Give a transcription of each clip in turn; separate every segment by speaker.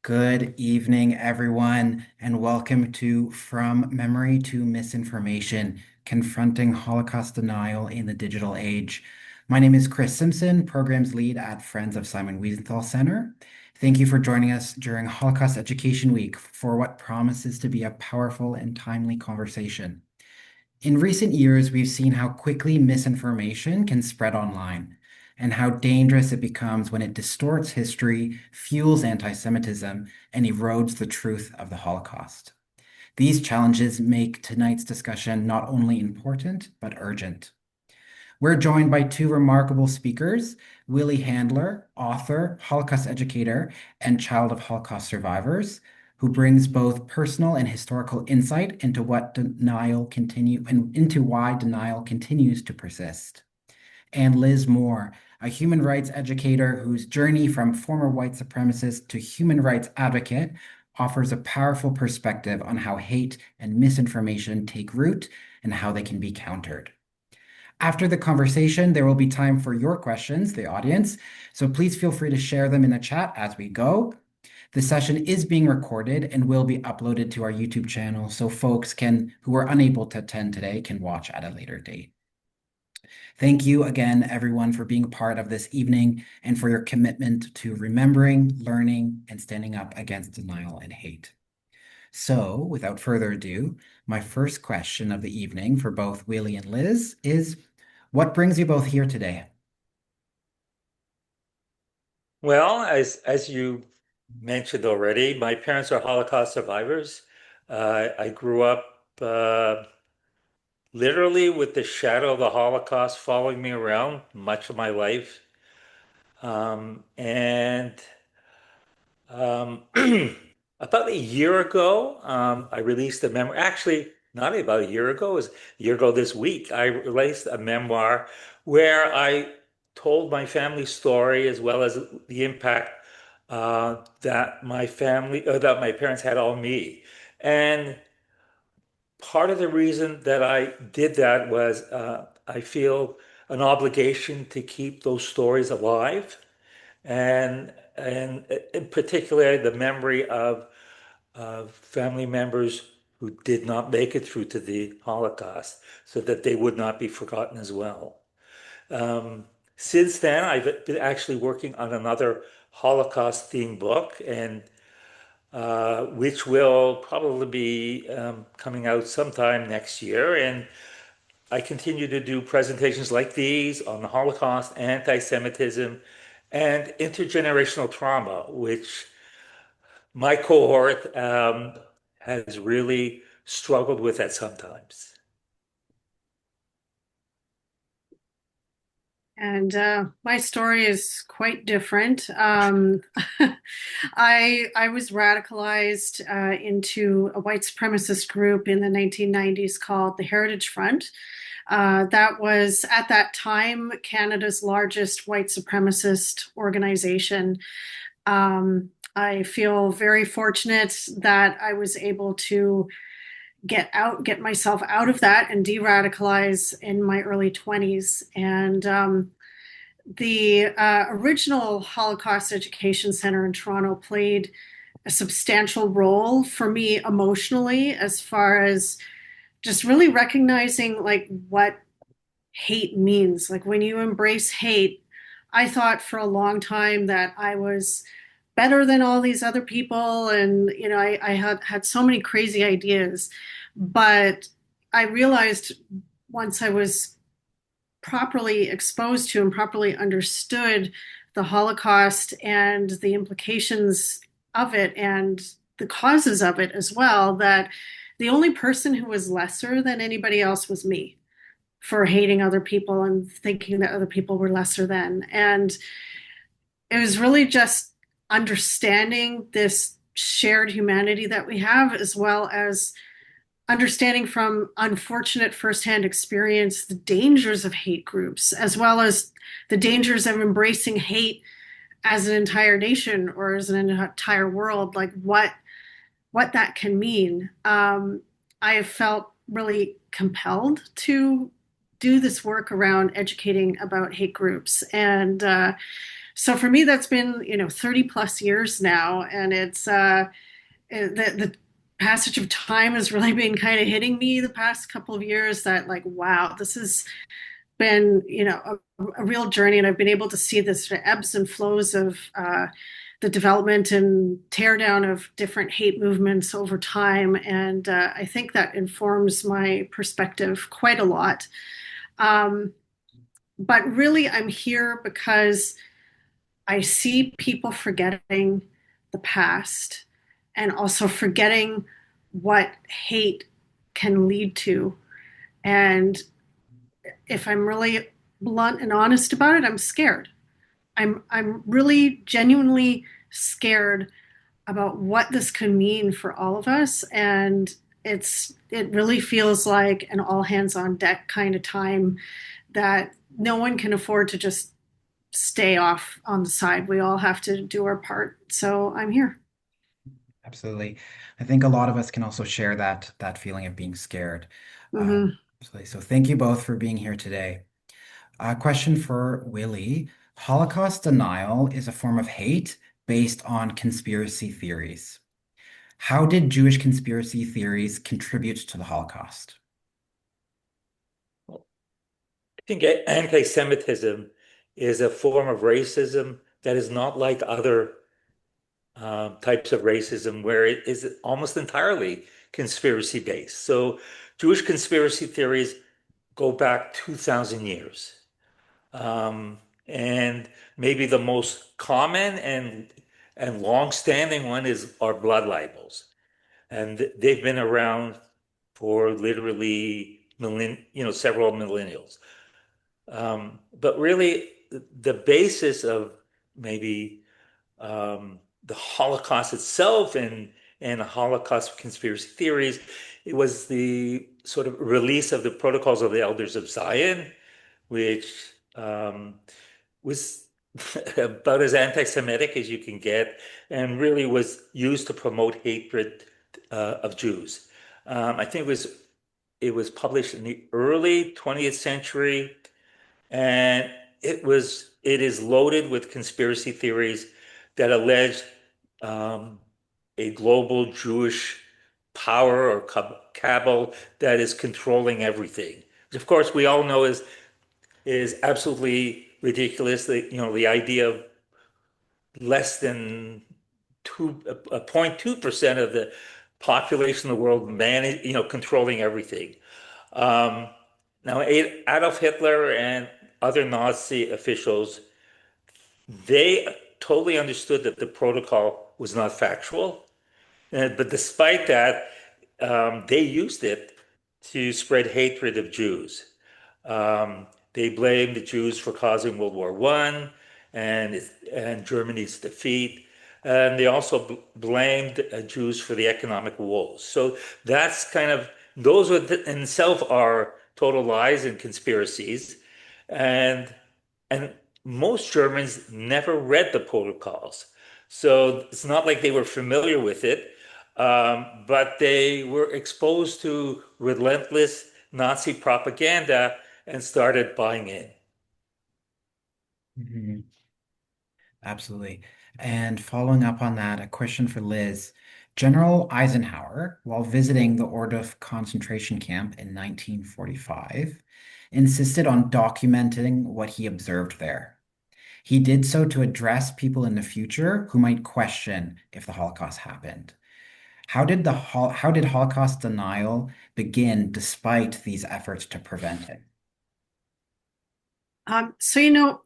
Speaker 1: Good evening, everyone, and welcome to From Memory to Misinformation, Confronting Holocaust Denial in the Digital Age. My name is Chris Simpson, Programs Lead at Friends of Simon Wiesenthal Center. Thank you for joining us during Holocaust Education Week for what promises to be a powerful and timely conversation. In recent years, we've seen how quickly misinformation can spread online and how dangerous it becomes when it distorts history, fuels antisemitism, and erodes the truth of the Holocaust. These challenges make tonight's discussion not only important, but urgent. We're joined by two remarkable speakers, Willie Handler, author, Holocaust educator, and child of Holocaust survivors, who brings both personal and historical insight into into why denial continues to persist. And Liz Moore, a human rights educator whose journey from former white supremacist to human rights advocate offers a powerful perspective on how hate and misinformation take root and how they can be countered. After the conversation, there will be time for your questions, the audience, so please feel free to share them in the chat as we go. The session is being recorded and will be uploaded to our YouTube channel so folks who are unable to attend today can watch at a later date. Thank you again, everyone, for being a part of this evening and for your commitment to remembering, learning, and standing up against denial and hate. So, without further ado, my first question of the evening for both Willie and Liz is, what brings you both here today?
Speaker 2: Well, as you mentioned already, my parents are Holocaust survivors. I grew up literally with the shadow of the Holocaust following me around much of my life. And um, About a year ago, I released a memoir. Actually, not about a year ago, it was a year ago this week. I released a memoir where I told my family story as well as the impact that my parents had on me. And part of the reason that I did that was I feel an obligation to keep those stories alive, and in particular the memory of family members who did not make it through to the Holocaust, so that they would not be forgotten as well. Um, since then, I've been actually working on another Holocaust themed book, and which will probably be coming out sometime next year. And I continue to do presentations like these on the Holocaust, anti-Semitism, and intergenerational trauma, which my cohort has really struggled with at sometimes.
Speaker 3: And my story is quite different. I was radicalized into a white supremacist group in the 1990s called the Heritage Front. That was at that time Canada's largest white supremacist organization. I feel very fortunate that I was able to get myself out of that and de-radicalize in my early 20s. And the original Holocaust Education Center in Toronto played a substantial role for me emotionally, as far as just really recognizing like what hate means. Like when you embrace hate, I thought for a long time that I was better than all these other people, and I had so many crazy ideas. But I realized once I was properly exposed to and properly understood the Holocaust and the implications of it and the causes of it as well, that the only person who was lesser than anybody else was me, for hating other people and thinking that other people were lesser than. And it was really just understanding this shared humanity that we have, as well as understanding from unfortunate firsthand experience the dangers of hate groups, as well as the dangers of embracing hate as an entire nation or as an entire world, like what that can mean. I have felt really compelled to do this work around educating about hate groups, and So for me, that's been, 30 plus years now. And the passage of time has really been kind of hitting me the past couple of years that, like, wow, this has been, a real journey. And I've been able to see the sort of ebbs and flows of the development and teardown of different hate movements over time. And I think that informs my perspective quite a lot. Um, but really, I'm here because I see people forgetting the past and also forgetting what hate can lead to. And if I'm really blunt and honest about it, I'm scared. I'm really genuinely scared about what this can mean for all of us. And it really feels like an all hands on deck kind of time that no one can afford to just stay off on the side. We all have to do our part. So I'm here.
Speaker 1: Absolutely. I think a lot of us can also share that feeling of being scared.
Speaker 3: Mm-hmm.
Speaker 1: Absolutely. So thank you both for being here today. A question for Willie. Holocaust denial is a form of hate based on conspiracy theories. How did Jewish conspiracy theories contribute to the Holocaust?
Speaker 2: I think anti-Semitism is a form of racism that is not like other types of racism, where it is almost entirely conspiracy based. So Jewish conspiracy theories go back 2,000 years. Um, and maybe the most common and long-standing one is our blood libels. And they've been around for literally several millennials. But really, the basis of maybe the Holocaust itself and Holocaust conspiracy theories, it was the sort of release of the Protocols of the Elders of Zion, which was about as anti-Semitic as you can get, and really was used to promote hatred of Jews. I think it was published in the early 20th century, and it is loaded with conspiracy theories that allege um, a global Jewish power or cabal that is controlling everything. Which, of course, we all know is absolutely ridiculous. The idea of less than 0.2% of the population of the world controlling everything. Um, Now, Adolf Hitler and other Nazi officials, they totally understood that the protocol was not factual. But despite that, they used it to spread hatred of Jews. They blamed the Jews for causing World War I and Germany's defeat. And they also blamed Jews for the economic woes. So that's those in itself are total lies and conspiracies. And and most Germans never read the protocols. So it's not like they were familiar with it, but they were exposed to relentless Nazi propaganda and started buying in.
Speaker 1: Mhm. Absolutely. And following up on that, a question for Liz. General Eisenhower, while visiting the Ordorf concentration camp in 1945, insisted on documenting what he observed there. He did so to address people in the future who might question if the Holocaust happened. How did Holocaust denial begin despite these efforts to prevent it?
Speaker 3: So,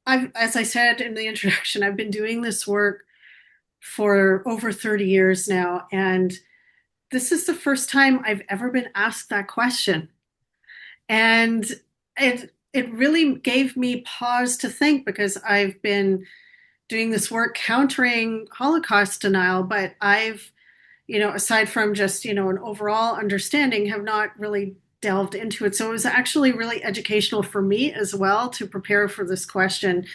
Speaker 3: as I said in the introduction, I've been doing this work for over 30 years now. And this is the first time I've ever been asked that question. And it really gave me pause to think because I've been doing this work countering Holocaust denial, but I've, aside from just, an overall understanding, have not really delved into it. So it was actually really educational for me as well to prepare for this question.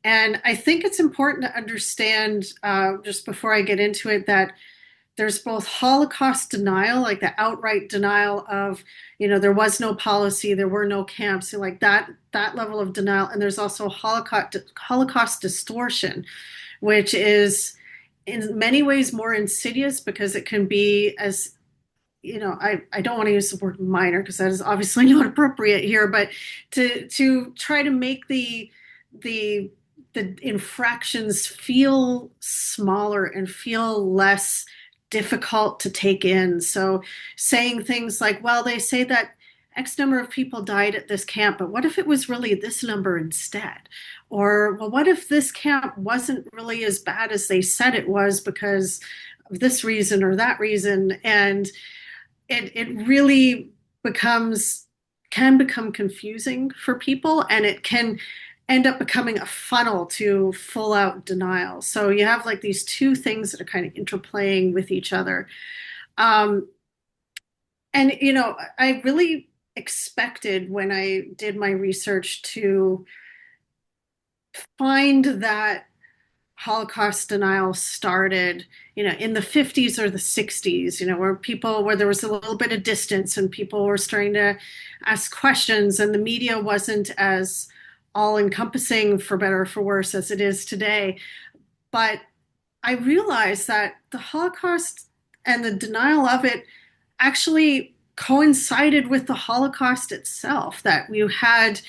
Speaker 3: And I think it's important to understand, just before I get into it, that there's both Holocaust denial, like the outright denial of, there was no policy, there were no camps, so like that level of denial, and there's also Holocaust distortion, which is in many ways more insidious because it can be as I don't want to use the word minor because that is obviously not appropriate here, but to try to make the the infractions feel smaller and feel less difficult to take in. So saying things like, well, they say that X number of people died at this camp, but what if it was really this number instead? Or, well, what if this camp wasn't really as bad as they said it was because of this reason or that reason? And it really becomes can become confusing for people, and it can end up becoming a funnel to full out denial. So you have like these two things that are kind of interplaying with each other. um, and I really expected when I did my research to find that Holocaust denial started, in the 50s or the 60s, where there was a little bit of distance and people were starting to ask questions, and the media wasn't as all encompassing, for better or for worse, as it is today. But I realized that the Holocaust and the denial of it actually coincided with the Holocaust itself, that you had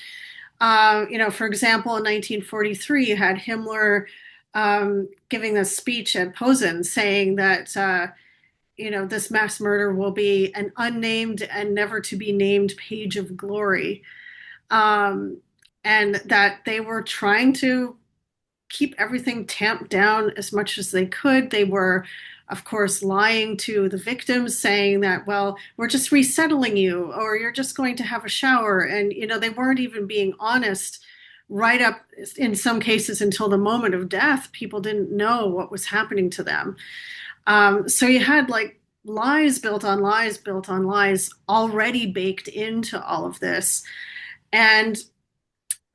Speaker 3: for example, in 1943, you had Himmler giving a speech at Posen saying that, this mass murder will be an unnamed and never to be named page of glory. Um, and that they were trying to keep everything tamped down as much as they could. They were, of course, lying to the victims, saying that, well, we're just resettling you, or you're just going to have a shower. And, they weren't even being honest right up, in some cases, until the moment of death. People didn't know what was happening to them. So you had like lies built on lies built on lies already baked into all of this. And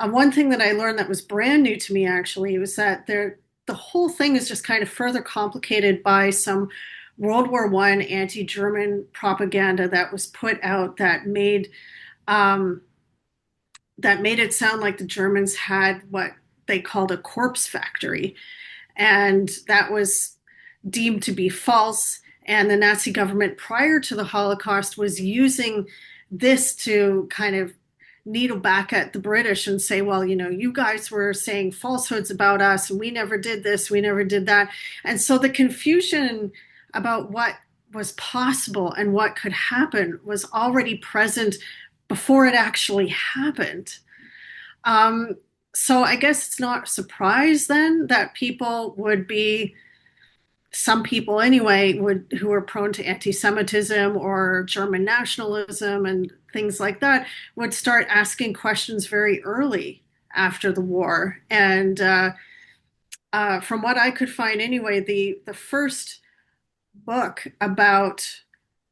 Speaker 3: one thing that I learned that was brand new to me actually was that the whole thing is just kind of further complicated by some World War I anti-German propaganda that was put out um, that made it sound like the Germans had what they called a corpse factory, and that was deemed to be false. And the Nazi government prior to the Holocaust was using this to kind of needle back at the British and say, well, you guys were saying falsehoods about us and we never did this, we never did that. And so the confusion about what was possible and what could happen was already present before it actually happened. Um, so I guess it's not a surprise then that some people anyway who are prone to anti-Semitism or German nationalism and things like that would start asking questions very early after the war. And from what I could find anyway, the first book about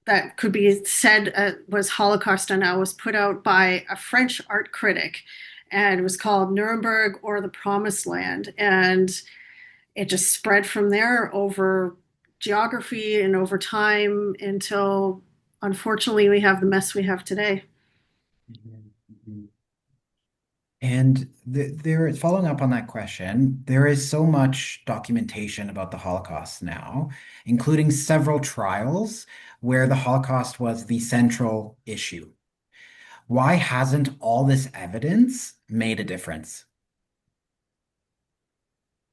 Speaker 3: that could be said was Holocaust denial was put out by a French art critic, and it was called Nuremberg or the Promised Land. And it just spread from there over geography and over time until, unfortunately, we have the mess we have today.
Speaker 1: Mhm. And there, following up on that question, there is so much documentation about the Holocaust now, including several trials where the Holocaust was the central issue. Why hasn't all this evidence made a difference?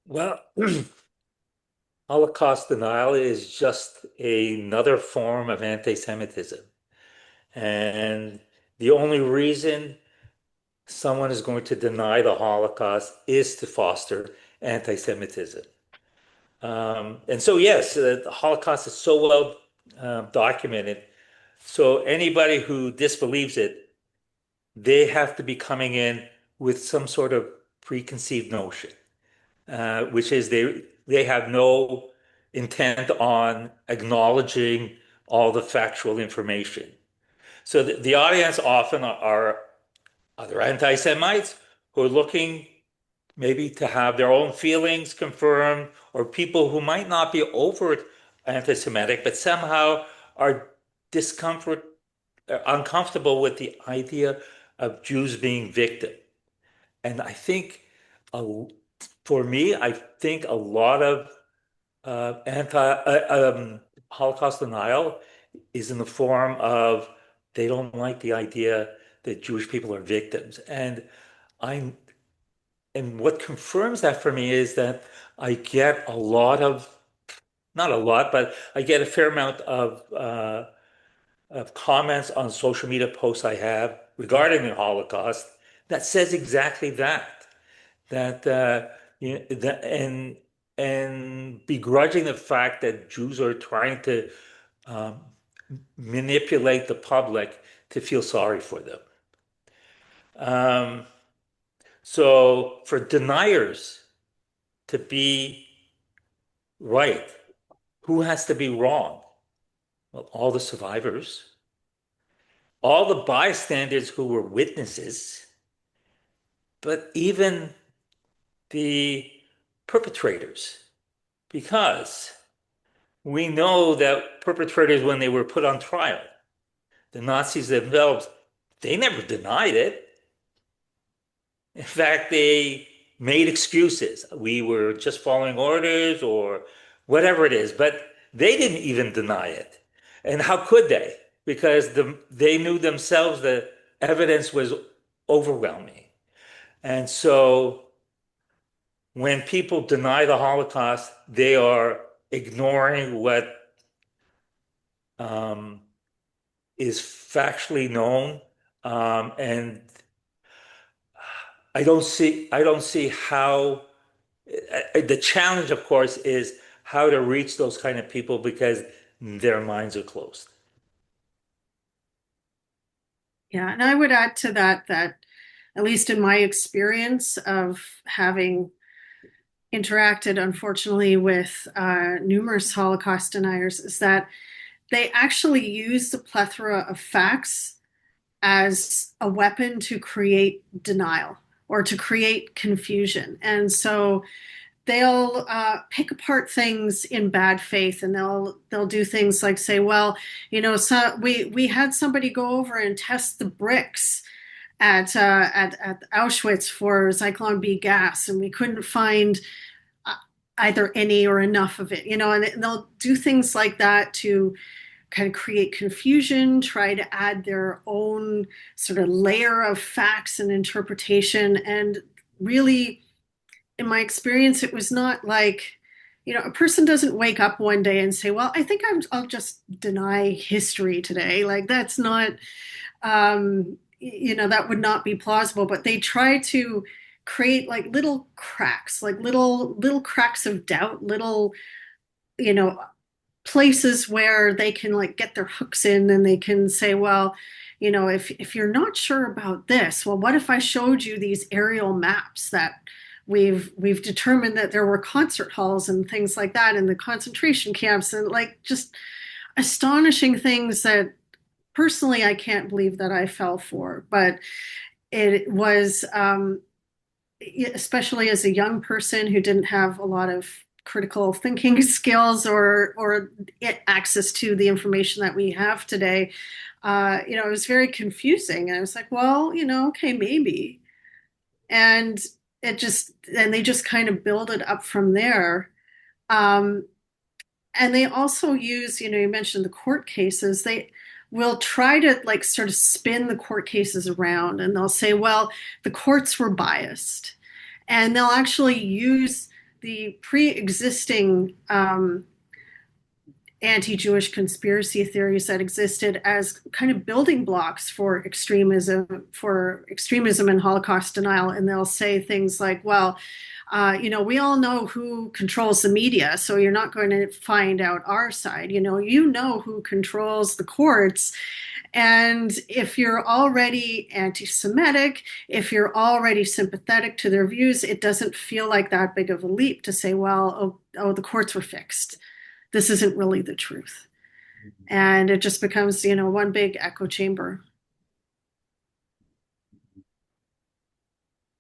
Speaker 2: Well, Holocaust denial is just another form of anti-Semitism. And the only reason someone is going to deny the Holocaust is to foster anti-Semitism. And so, yes, the Holocaust is so well documented. So anybody who disbelieves it, they have to be coming in with some sort of preconceived notion, which is they have no intent on acknowledging all the factual information. So the audience often are other anti-Semites who are looking maybe to have their own feelings confirmed, or people who might not be overt anti-Semitic, but somehow are discomfort, uncomfortable with the idea of Jews being victim. And I think, uh, for me, I think a lot of Holocaust denial is in the form of they don't like the idea that Jewish people are victims. I and what confirms that for me is that I get a lot of, not a lot, but I get a fair amount of comments on social media posts I have regarding the Holocaust that says exactly that. That and begrudging the fact that Jews are trying to um, manipulate the public to feel sorry for them. Um, so for deniers to be right, who has to be wrong? Well, all the survivors, all the bystanders who were witnesses, but even the perpetrators, because we know that perpetrators, when they were put on trial, the Nazis themselves, they never denied it. In fact, they made excuses. We were just following orders or whatever it is, but they didn't even deny it. And how could they? Because they knew themselves that evidence was overwhelming. And so when people deny the Holocaust, they are ignoring what um, is factually known. And I don't see how the challenge, of course, is how to reach those kind of people because their minds are closed.
Speaker 3: Yeah, and I would add to that that at least in my experience of having interacted, unfortunately, with numerous Holocaust deniers, is that they actually use the plethora of facts as a weapon to create denial or to create confusion. And so they'll pick apart things in bad faith, and they'll do things like say, well, so we had somebody go over and test the bricks at Auschwitz for Zyklon B gas, and we couldn't find uh, either any or enough of it, and they'll do things like that to kind of create confusion, try to add their own sort of layer of facts and interpretation. And really, in my experience, it was not like, a person doesn't wake up one day and say, well, I think I'll just deny history today. Like, that's not, that would not be plausible. But they try to create like little cracks, like little cracks of doubt, little, you know, places where they can like get their hooks in, and they can say, well, if you're not sure about this, well, what if I showed you these aerial maps that we've determined that there were concert halls and things like that in the concentration camps, and like just astonishing things that personally I can't believe that I fell for. But it was especially as a young person who didn't have a lot of critical thinking skills or access to the information that we have today. It was very confusing. And I was like, well, okay, maybe. And they just kind of build it up from there. Um, and they also use, you mentioned the court cases. They will try to like sort of spin the court cases around, and they'll say, well, the courts were biased. And they'll actually use the pre-existing anti-Jewish conspiracy theories that existed as kind of building blocks for extremism and Holocaust denial. And they'll say things like, well, we all know who controls the media, so you're not going to find out our side. You know who controls the courts. And if you're already anti-Semitic, if you're already sympathetic to their views, it doesn't feel like that big of a leap to say, well, oh, the courts were fixed. This isn't really the truth. And it just becomes, one big echo chamber.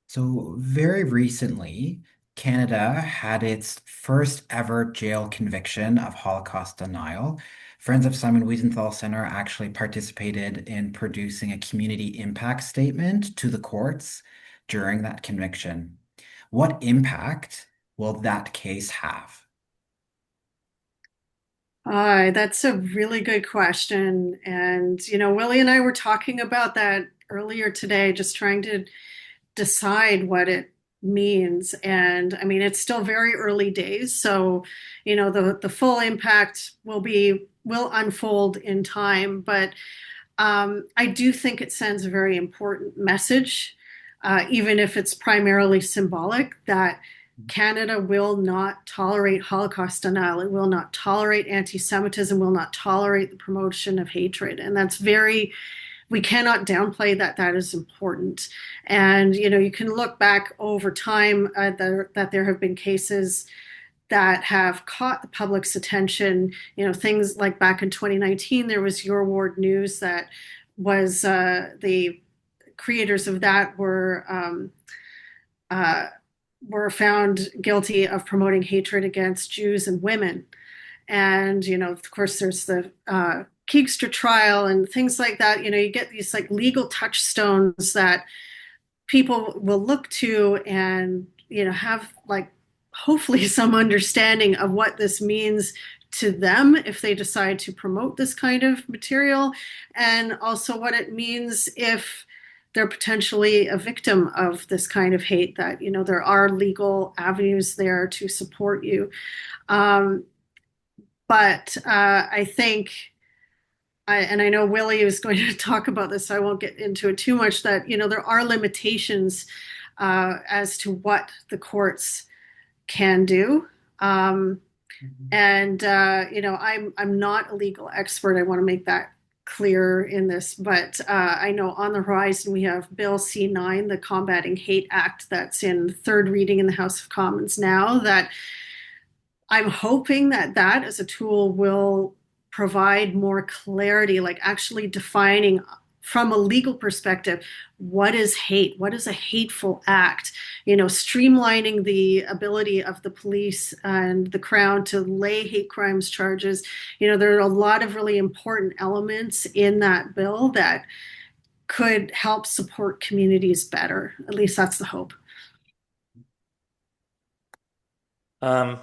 Speaker 1: So very recently, Canada had its first ever jail conviction of Holocaust denial. Friends of Simon Wiesenthal Center actually participated in producing a community impact statement to the courts during that conviction. What impact will that case have?
Speaker 3: That's a really good question. And, Willie and I were talking about that earlier today, just trying to decide what it means. And I mean, it's still very early days. So, the full impact will unfold in time. But I do think it sends a very important message, even if it's primarily symbolic, that Canada will not tolerate Holocaust denial. It will not tolerate anti-Semitism, will not tolerate the promotion of hatred. And we cannot downplay that that is important. And, you can look back over time that there have been cases that have caught the public's attention. Things like back in 2019, there was Your Ward News that was the creators of that uh, were found guilty of promoting hatred against Jews and women. And, of course, there's the Keegstra trial and things like that. You get these like legal touchstones that people will look to and, have like hopefully some understanding of what this means to them if they decide to promote this kind of material, and also what it means if they're potentially a victim of this kind of hate, that, there are legal avenues there to support you. Um, but I think, and I know Willie is going to talk about this, so I won't get into it too much, that, there are limitations as to what the courts can do. And I'm not a legal expert. I want to make that clear in this, but I know on the horizon we have Bill C9, the Combating Hate Act, that's in third reading in the House of Commons now, that I'm hoping that that as a tool will provide more clarity, like actually defining from a legal perspective, what is hate? What is a hateful act? Streamlining the ability of the police and the Crown to lay hate crimes charges. There are a lot of really important elements in that bill that could help support communities better. At least that's the hope.
Speaker 2: Um,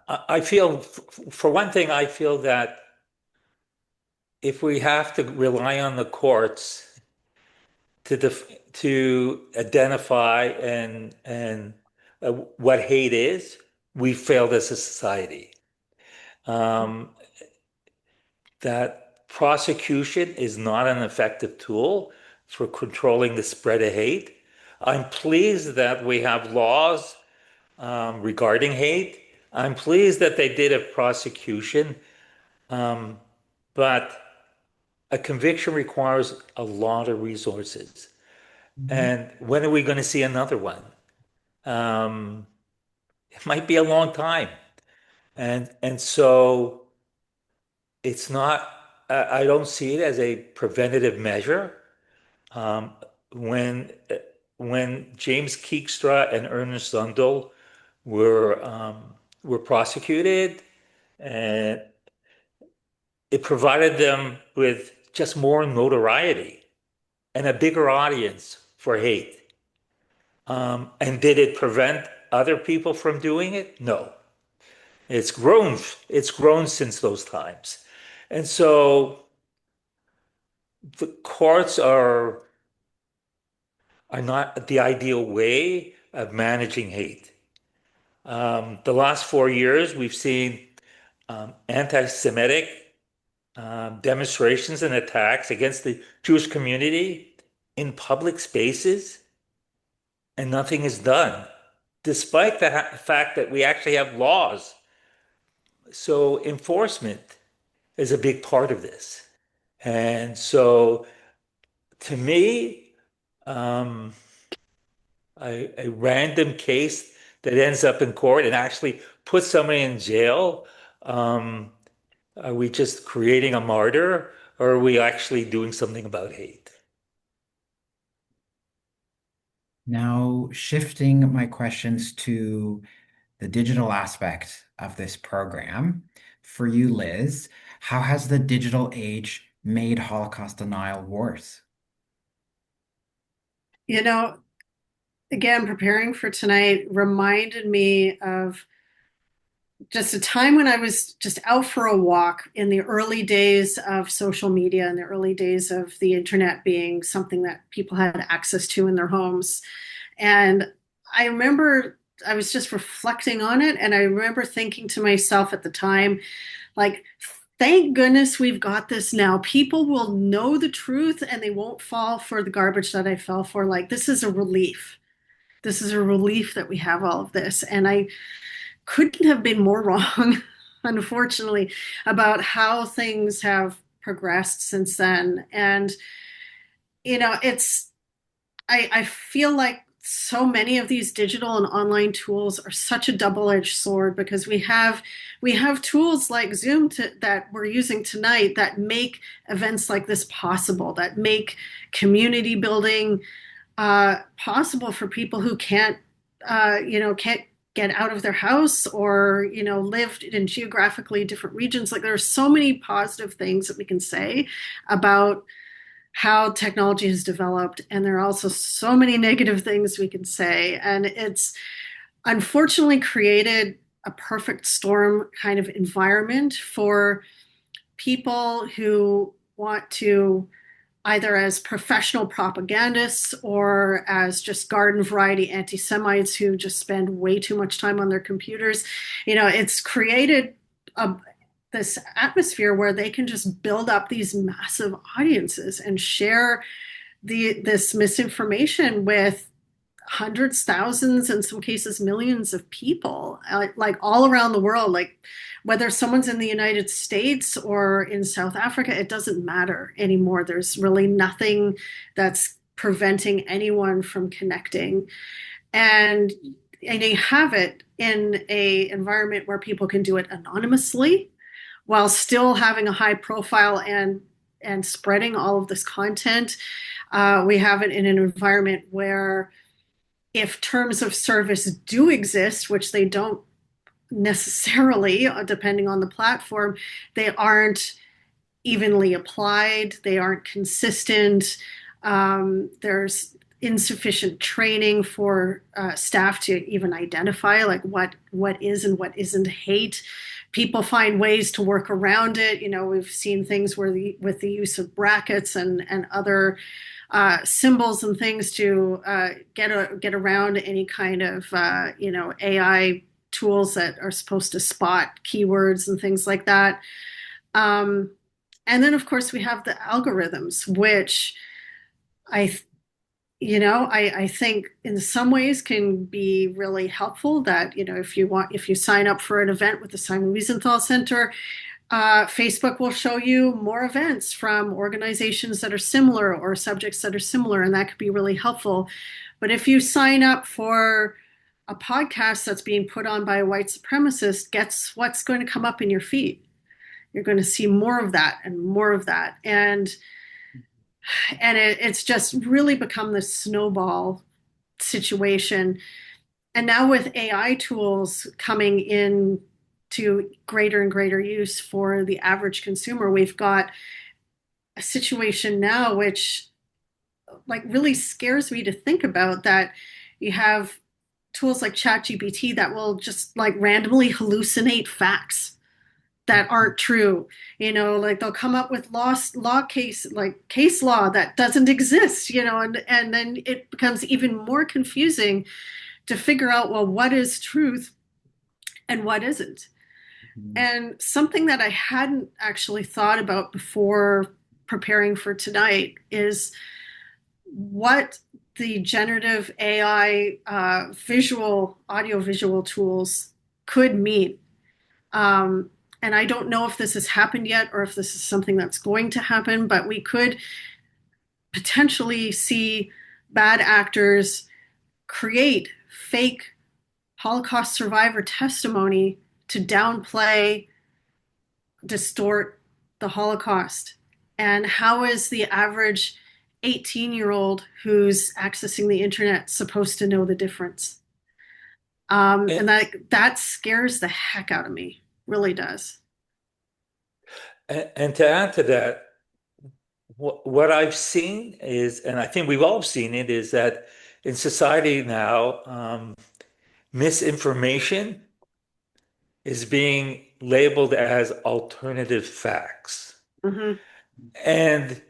Speaker 2: I feel, for one thing, I feel that if we have to rely on the courts to identify and what hate is, we failed as a society. Um, that prosecution is not an effective tool for controlling the spread of hate. I'm pleased that we have laws regarding hate. I'm pleased that they did a prosecution, but a conviction requires a lot of resources. And when are we going to see another one? Um, it might be a long time. And so it's not, I don't see it as a preventative measure. Um, when when James Keegstra and Ernest Zundel were prosecuted, and it provided them with just more notoriety and a bigger audience for hate. And did it prevent other people from doing it? No. It's grown. It's grown since those times. And so the courts are not the ideal way of managing hate. The last 4 years, we've seen anti-Semitic demonstrations and attacks against the Jewish community in public spaces, and nothing is done, despite the fact that we actually have laws. So enforcement is a big part of this. And so to me, um, a random case that ends up in court and actually puts somebody in jail, are we just creating a martyr, or are we actually doing something about hate?
Speaker 1: Now, shifting my questions to the digital aspect of this program. For you, Liz, how has the digital age made Holocaust denial worse?
Speaker 3: You know, again, preparing for tonight reminded me of just a time when I was just out for a walk in the early days of social media and the early days of the internet being something that people had access to in their homes. And I remember I was just reflecting on it, and I remember thinking to myself at the time, like, thank goodness we've got this now. People will know the truth and they won't fall for the garbage that I fell for. Like, this is a relief. This is a relief that we have all of this. And I couldn't have been more wrong, unfortunately, about how things have progressed since then. And, I feel like so many of these digital and online tools are such a double-edged sword because we have tools like that we're using tonight that make events like this possible, that make community building possible for people who can't get out of their house or lived in geographically different regions. Like there are so many positive things that we can say about how technology has developed, and there are also so many negative things we can say, and it's unfortunately created a perfect storm kind of environment for people who want to, either as professional propagandists or as just garden variety anti-Semites who just spend way too much time on their computers. It's created a, this atmosphere where they can just build up these massive audiences and share this misinformation with hundreds, thousands, in some cases, millions of people, like all around the world. Like whether someone's in the United States or in South Africa, it doesn't matter anymore. There's really nothing that's preventing anyone from connecting. And they have it in a environment where people can do it anonymously while still having a high profile and spreading all of this content. We have it in an environment where if terms of service do exist, which they don't necessarily, depending on the platform, they aren't evenly applied, they aren't consistent. There's insufficient training for staff to even identify like what is and what isn't hate. People find ways to work around it. We've seen things where with the use of brackets and other symbols and things to get around any kind of AI tools that are supposed to spot keywords and things like that. And then, of course, we have the algorithms, which I, I think in some ways can be really helpful. That if you sign up for an event with the Simon Wiesenthal Center, Facebook will show you more events from organizations that are similar or subjects that are similar, and that could be really helpful. But if you sign up for a podcast that's being put on by a white supremacist, guess what's going to come up in your feed? You're going to see more of that and more of that. And it's just really become this snowball situation. And now with AI tools coming in to greater and greater use for the average consumer, we've got a situation now which like really scares me to think about, that you have tools like ChatGPT that will just like randomly hallucinate facts that aren't true. Like they'll come up with case law that doesn't exist, and then it becomes even more confusing to figure out, well, what is truth and what isn't. And something that I hadn't actually thought about before preparing for tonight is what the generative AI audio-visual tools could mean. And I don't know if this has happened yet or if this is something that's going to happen, but we could potentially see bad actors create fake Holocaust survivor testimony to downplay, distort the Holocaust. And how is the average 18-year-old who's accessing the internet supposed to know the difference? And
Speaker 2: And,
Speaker 3: that scares the heck out of me, really does.
Speaker 2: and to add to that, what I've seen is, and I think we've all seen it, is that in society now, misinformation is being labeled as alternative facts.
Speaker 3: Hmm.
Speaker 2: And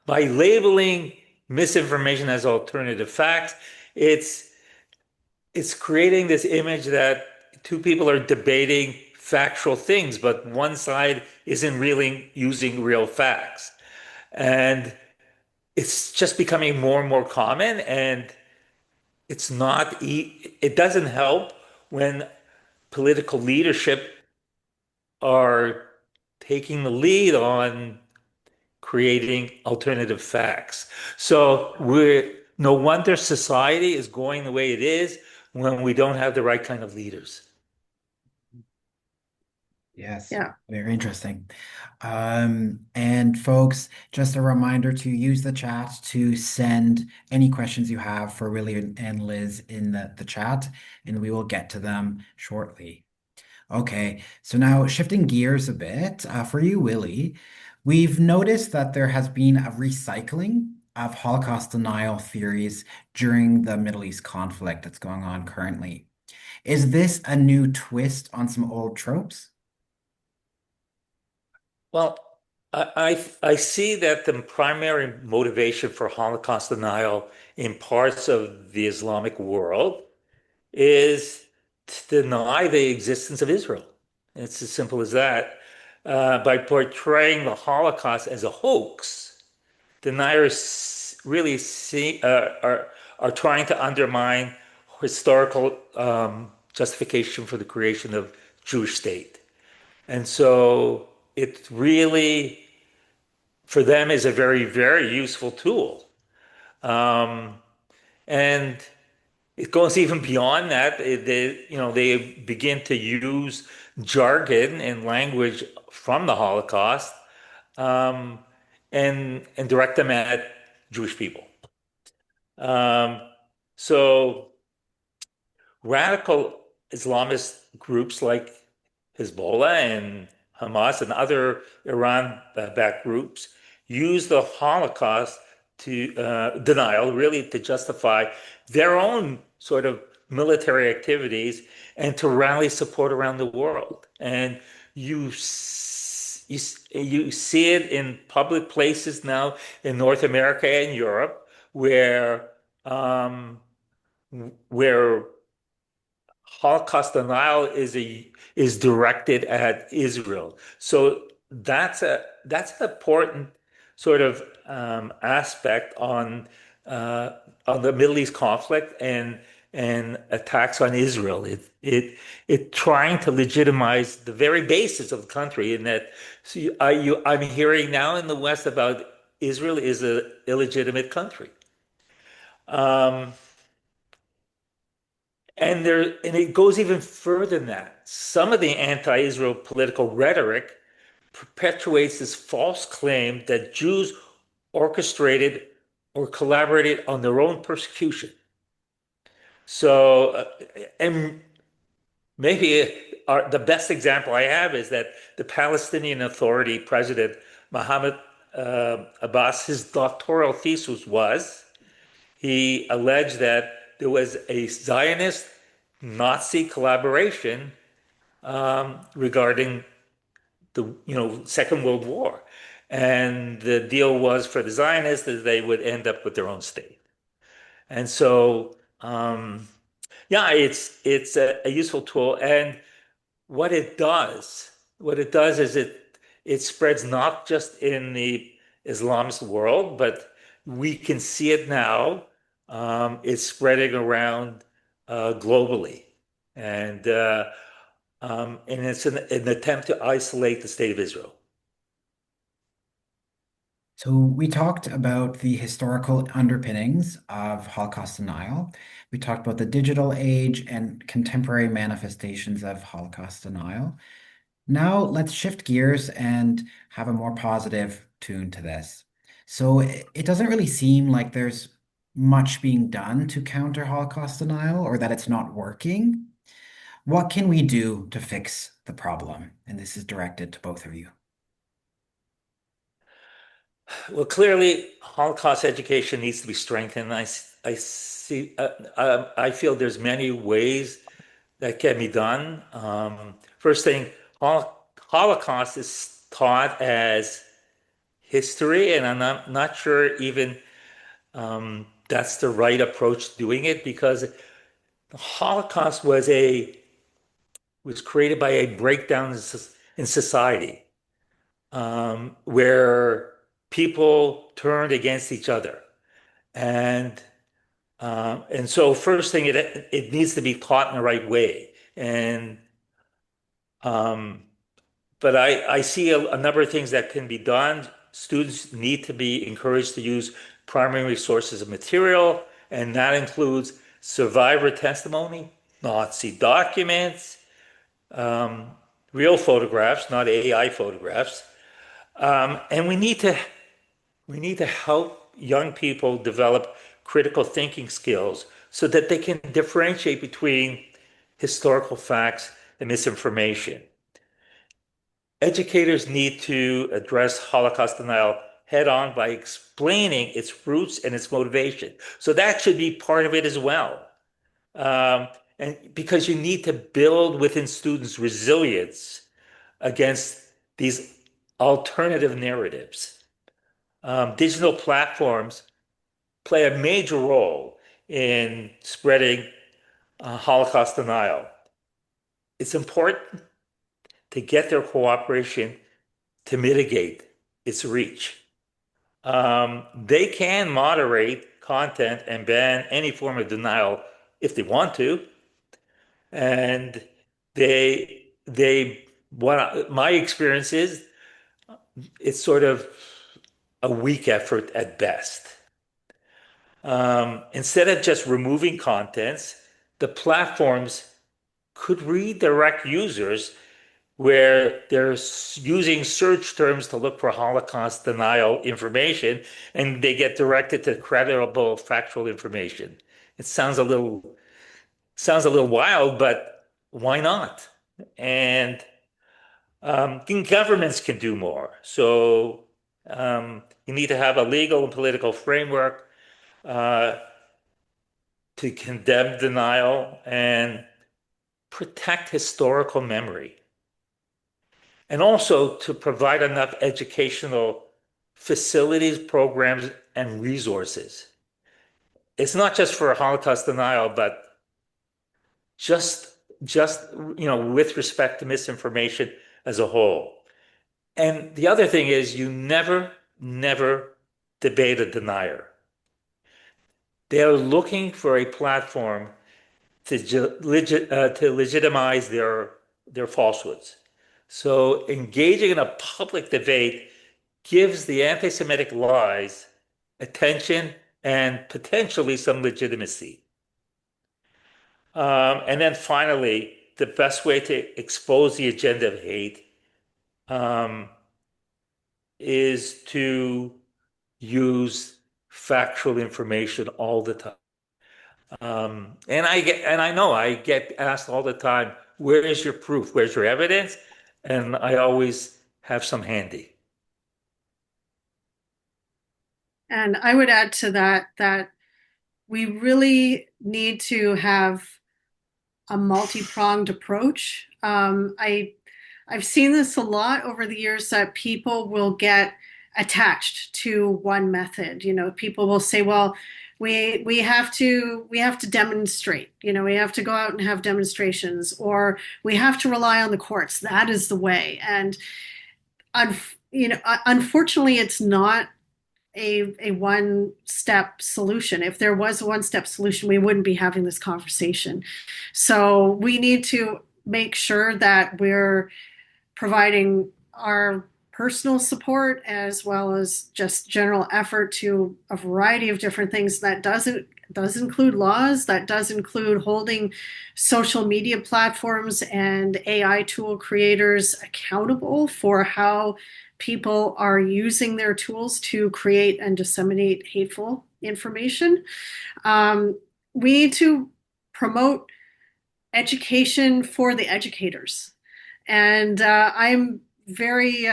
Speaker 2: by labeling misinformation as alternative facts, it's it's creating this image that two people are debating factual things, but one side isn't really using real facts. And it's just becoming more and more common, and it doesn't help when political leadership are taking the lead on creating alternative facts. So we're no wonder society is going the way it is when we don't have the right kind of leaders.
Speaker 1: Yes,
Speaker 3: Yeah.
Speaker 1: very interesting. And folks, just a reminder to use the chat to send any questions you have for Willie and Liz in the chat, and we will get to them shortly. Okay, so now shifting gears a bit, for you, Willie, we've noticed that there has been a recycling of Holocaust denial theories during the Middle East conflict that's going on currently. Is this a new twist on some old tropes?
Speaker 2: Well, I see that the primary motivation for Holocaust denial in parts of the Islamic world is to deny the existence of Israel. It's as simple as that. By portraying the Holocaust as a hoax, deniers really are trying to undermine historical justification for the creation of Jewish state. And so it really, for them, is a very, very useful tool. Um, and it goes even beyond that. They begin to use jargon and language from the Holocaust, um, and direct them at Jewish people. Um, so radical Islamist groups like Hezbollah and Hamas and other Iran-backed groups use the Holocaust to denial really to justify their own sort of military activities and to rally support around the world. And you see it in public places now in North America and Europe where um, where Holocaust denial is directed at Israel. So that's an important sort of aspect on the Middle East conflict and attacks on Israel. It trying to legitimize the very basis of the country. In that, I'm hearing now in the West about Israel is an illegitimate country. Um, and it goes even further than that. Some of the anti-Israel political rhetoric perpetuates this false claim that Jews orchestrated or collaborated on their own persecution. So, and maybe the best example I have is that the Palestinian Authority president, Mohammed Abbas, his doctoral thesis was he alleged that there was a Zionist Nazi collaboration regarding the Second World War, and the deal was for the Zionists that they would end up with their own state. And so, yeah, it's a useful tool, and what it does, what it does is it spreads not just in the Islamist world, but we can see it now. It's spreading around globally, and it's an attempt to isolate the state of Israel.
Speaker 1: So we talked about the historical underpinnings of Holocaust denial. We talked about the digital age and contemporary manifestations of Holocaust denial. Now let's shift gears and have a more positive tune to this. So it doesn't really seem like there's much being done to counter Holocaust denial or that it's not working. What can we do to fix the problem? And this is directed to both of you.
Speaker 2: Well, clearly, Holocaust education needs to be strengthened. I see. I feel there's many ways that can be done. First thing, Holocaust is taught as history, and I'm not sure even that's the right approach to doing it because the Holocaust was created by a breakdown in society where people turned against each other, and so first thing it needs to be taught in the right way, and um, but I see a number of things that can be done. Students need to be encouraged to use primary sources of material, and that includes survivor testimony, Nazi documents, um, real photographs, not AI photographs. And we need to help young people develop critical thinking skills so that they can differentiate between historical facts and misinformation. Educators need to address Holocaust denial head on by explaining its roots and its motivation. So that should be part of it as well. And because you need to build within students resilience against these alternative narratives. Digital platforms play a major role in spreading Holocaust denial. It's important to get their cooperation to mitigate its reach. They can moderate content and ban any form of denial if they want to. And what my experience is, it's sort of a weak effort at best. Instead of just removing contents, the platforms could redirect users where they're using search terms to look for Holocaust denial information and they get directed to credible factual information. It sounds a little wild, but why not? And governments can do more. So you need to have a legal and political framework uh, to condemn denial and protect historical memory, and also to provide enough educational facilities, programs, and resources. It's not just for Holocaust denial, but just just with respect to misinformation as a whole. And the other thing is you never debate a denier. They're looking for a platform to legitimize their falsehoods. So engaging in a public debate gives the anti-Semitic lies attention and potentially some legitimacy. And then finally, the best way to expose the agenda of hate um, is to use factual information all the time. And I know I get asked all the time, where is your proof? Where's your evidence? And I always have some handy.
Speaker 3: And I would add to that that we really need to have a multi-pronged approach. I've seen this a lot over the years that people will get attached to one method. You know, people will say, "Well, we have to demonstrate. You know, we have to go out and have demonstrations, or we have to rely on the courts. That is the way." And unfortunately, it's not a one step solution. If there was a one step solution, we wouldn't be having this conversation. So we need to make sure that we're providing our personal support as well as just general effort to a variety of different things that does include laws, that does include holding social media platforms and AI tool creators accountable for how people are using their tools to create and disseminate hateful information. Um, we need to promote education for the educators. And very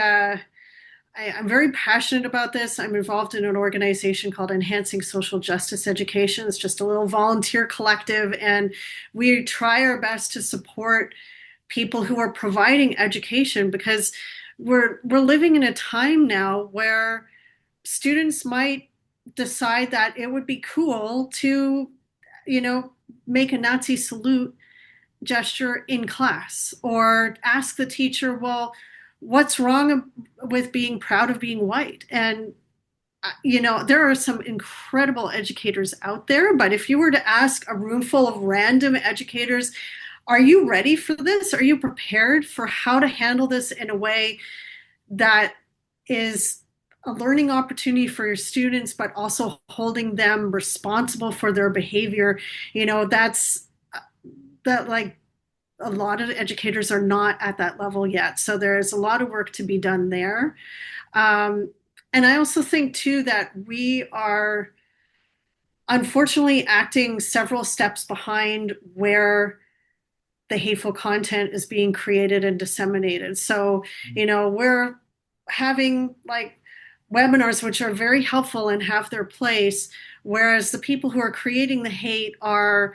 Speaker 3: I'm very passionate about this. I'm involved in an organization called Enhancing Social Justice Education. It's just a little volunteer collective, and we try our best to support people who are providing education because we're living in a time now where students might decide that it would be cool to, you know, make a Nazi salute gesture in class or ask the teacher, well, what's wrong with being proud of being white? And, there are some incredible educators out there, but if you were to ask a room full of random educators, are you ready for this? Are you prepared for how to handle this in a way that is a learning opportunity for your students, but also holding them responsible for their behavior? That's that like a lot of educators are not at that level yet. So there's a lot of work to be done there. Um, and I also think, too, that we are unfortunately acting several steps behind where the hateful content is being created and disseminated. So, we're having like webinars, which are very helpful and have their place, whereas the people who are creating the hate are,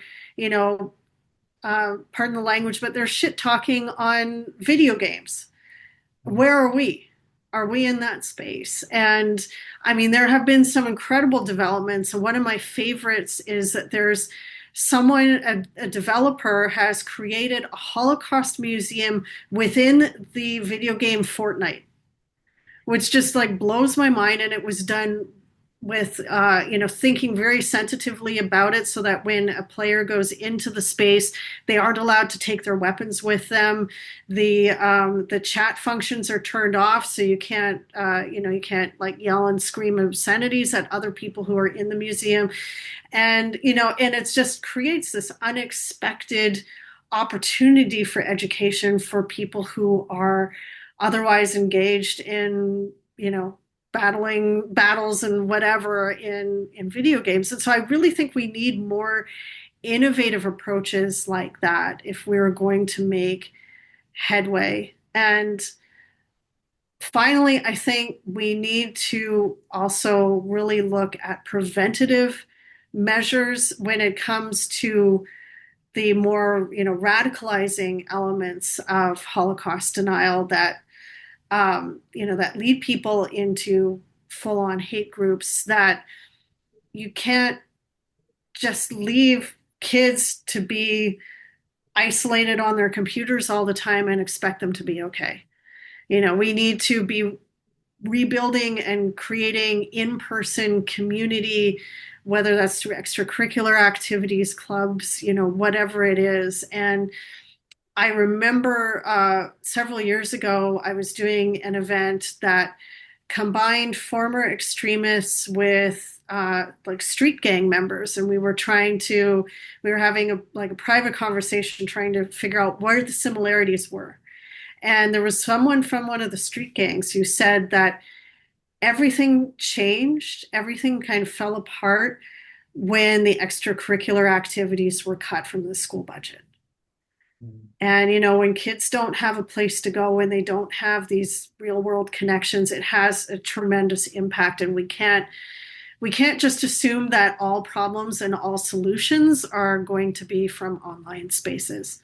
Speaker 3: pardon the language, but they're shit talking on video games. Where are we? Are we in that space? And I mean, there have been some incredible developments. And one of my favorites is that there's a developer has created a Holocaust museum within the video game Fortnite, which just like blows my mind. And it was done with thinking very sensitively about it so that when a player goes into the space, they aren't allowed to take their weapons with them. The chat functions are turned off, so you can't like yell and scream obscenities at other people who are in the museum. And it just creates this unexpected opportunity for education for people who are otherwise engaged in battling battles and whatever in video games. And so I really think we need more innovative approaches like that if we're going to make headway. And finally, I think we need to also really look at preventative measures when it comes to the more radicalizing elements of Holocaust denial that lead people into full-on hate groups. That you can't just leave kids to be isolated on their computers all the time and expect them to be okay. We need to be rebuilding and creating in-person community, whether that's through extracurricular activities, clubs, whatever it is. And I remember several years ago, I was doing an event that combined former extremists with like street gang members, and we were having a private conversation trying to figure out where the similarities were. And there was someone from one of the street gangs who said that everything changed, everything kind of fell apart when the extracurricular activities were cut from the school budget. And, when kids don't have a place to go and they don't have these real world connections, it has a tremendous impact. And we can't just assume that all problems and all solutions are going to be from online spaces.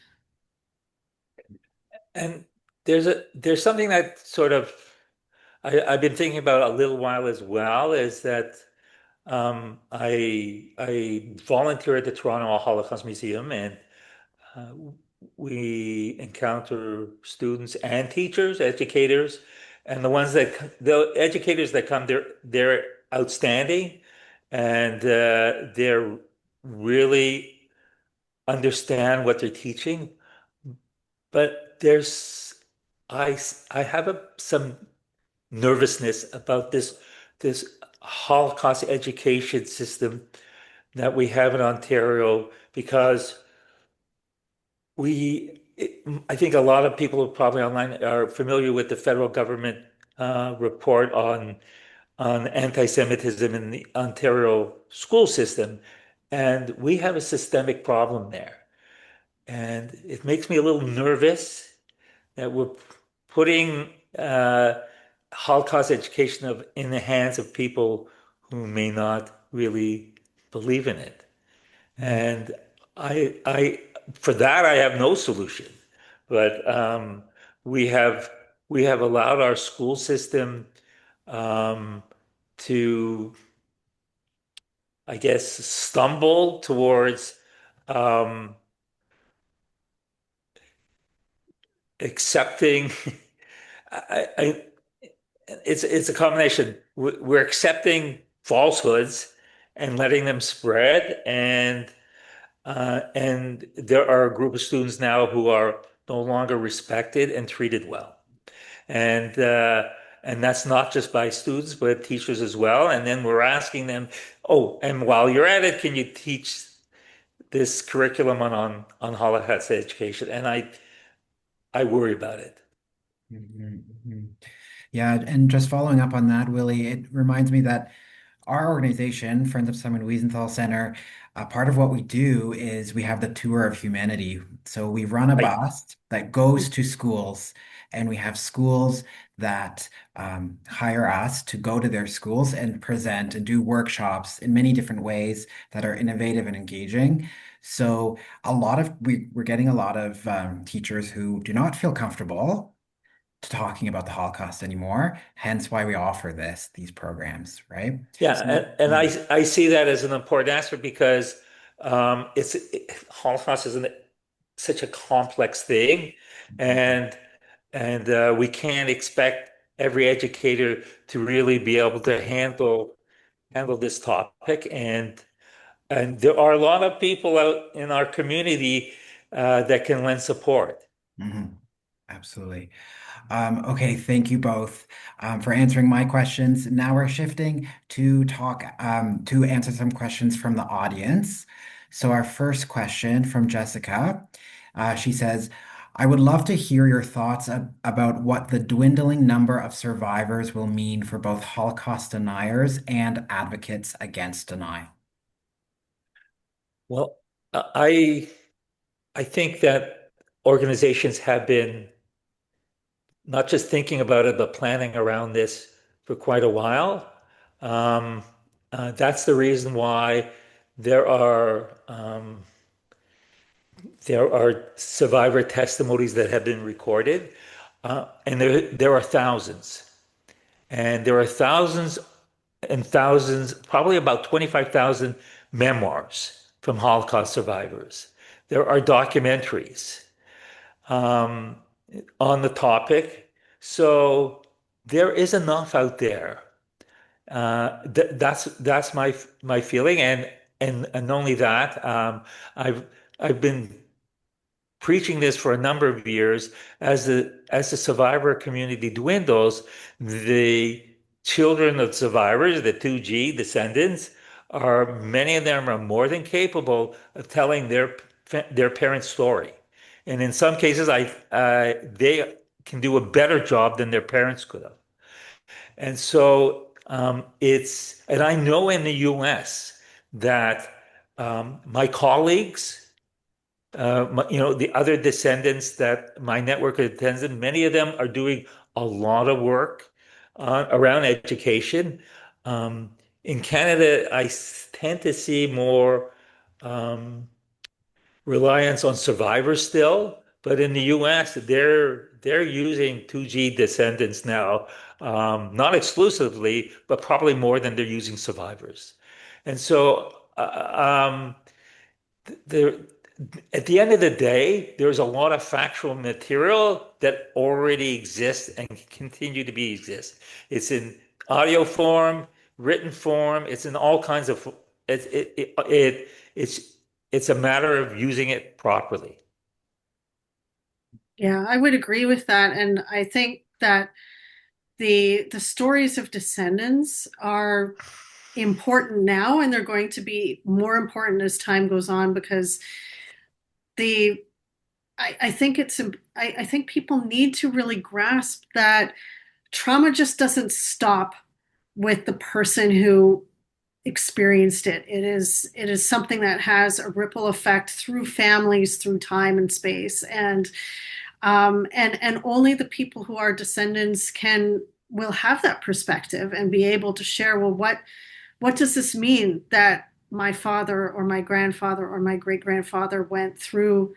Speaker 2: And there's something that sort of I've been thinking about a little while as well, is that I volunteer at the Toronto Holocaust Museum, and uh, we encounter students and teachers, educators, and the educators that come, they're outstanding, and they're really understand what they're teaching. But I have some nervousness about this Holocaust education system that we have in Ontario, because I think a lot of people probably online are familiar with the federal government report on anti-Semitism in the Ontario school system, and we have a systemic problem there. And it makes me a little nervous that we're putting Holocaust education in the hands of people who may not really believe in it. And for that, I have no solution. But we have we have allowed our school system um, to, I guess, stumble towards um, accepting. I, it's a combination. We're accepting falsehoods and letting them spread, and there are a group of students now who are no longer respected and treated well, and uh, and that's not just by students but teachers as well. And then we're asking them, oh, and while you're at it, can you teach this curriculum on Holocaust education? And I worry about it.
Speaker 1: Mhm, mhm. Yeah, and just following up on that, Willie, it reminds me that our organization, Friends of Simon Wiesenthal Center, part of what we do is we have the tour of humanity. So we run a
Speaker 2: Right.
Speaker 1: bus that goes to schools, and we have schools that hire us to go to their schools and present and do workshops in many different ways that are innovative and engaging. So we're getting a lot of teachers who do not feel comfortable talking about the Holocaust anymore. Hence why we offer these programs, right?
Speaker 2: Yeah,
Speaker 1: So
Speaker 2: and
Speaker 1: yeah.
Speaker 2: I see that as an important aspect because Holocaust is such a complex thing, and we can't expect every educator to really be able to handle this topic. And there are a lot of people out in our community that can lend support.
Speaker 1: Mhm. Absolutely. Okay, thank you both for answering my questions. Now we're shifting to talk to answer some questions from the audience. So our first question from Jessica, she says, "I would love to hear your thoughts about what the dwindling number of survivors will mean for both Holocaust deniers and advocates against denial."
Speaker 2: Well, I think that organizations have been not just thinking about it, but planning around this for quite a while. Um, that's the reason why there are um, there are survivor testimonies that have been recorded, and there are thousands, and there are thousands and thousands, probably about 25,000 memoirs from Holocaust survivors. There are documentaries um, on the topic. So there is enough out there. That's my feeling, and not only that, I've I've been preaching this for a number of years. As the survivor community dwindles, the children of survivors, the 2G descendants, are many of them are more than capable of telling their parents' story, and in some cases, they can do a better job than their parents could have. And so and I know in the US that my colleagues, the other descendants that my network attends, and many of them are doing a lot of work around education. Um, in Canada, tend to see more um, reliance on survivors still, but in the US, they're using 2G descendants now, not exclusively, but probably more than they're using survivors. And so there, at the end of the day, there's a lot of factual material that already exists and continue to be exist. It's in audio form, written form. It's in all kinds of. It's it's a matter of using it properly.
Speaker 3: Yeah, I would agree with that. And I think that the stories of descendants are important now, and they're going to be more important as time goes on because the I think I think people need to really grasp that trauma just doesn't stop with the person who experienced it. It is something that has a ripple effect through families, through time and space, and only the people who are descendants will have that perspective and be able to share. Well, what does this mean that my father or my grandfather or my great grandfather went through